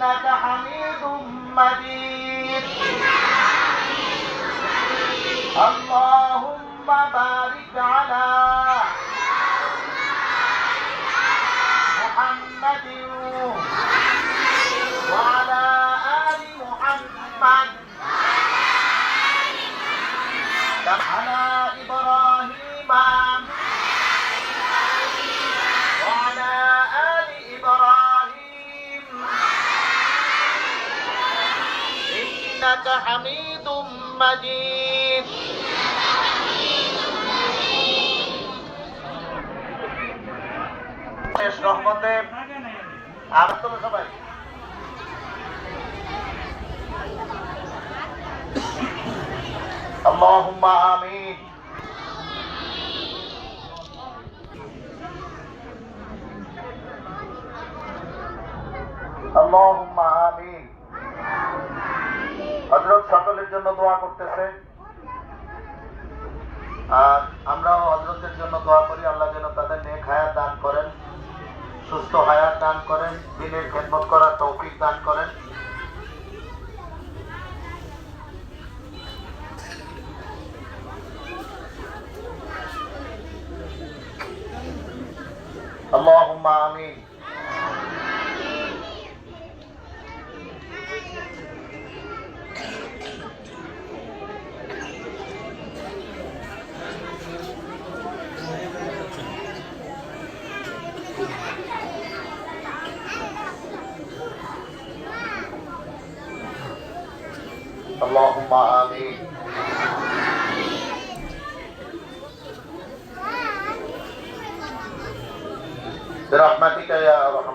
إنك حميد مجيد اللهم بارك على محمد وعلى آل محمد على إبراهيم وعلى آل إبراهيم إنك حميد مجيد রহমতে আবার তো সবাই اللهم آمين اللهم آمين হযরত সকলের জন্য দোয়া করতেছে আর আমরাও হযরতের জন্য দোয়া করি আল্লাহ যেন তাদের নেক হায়াত দান করেন সুস্থ হায়াত দান করেন দ্বীনের খেদমত করার তৌফিক দান করেন اللهم آمين اللهم آمين برحمتك يا أرحم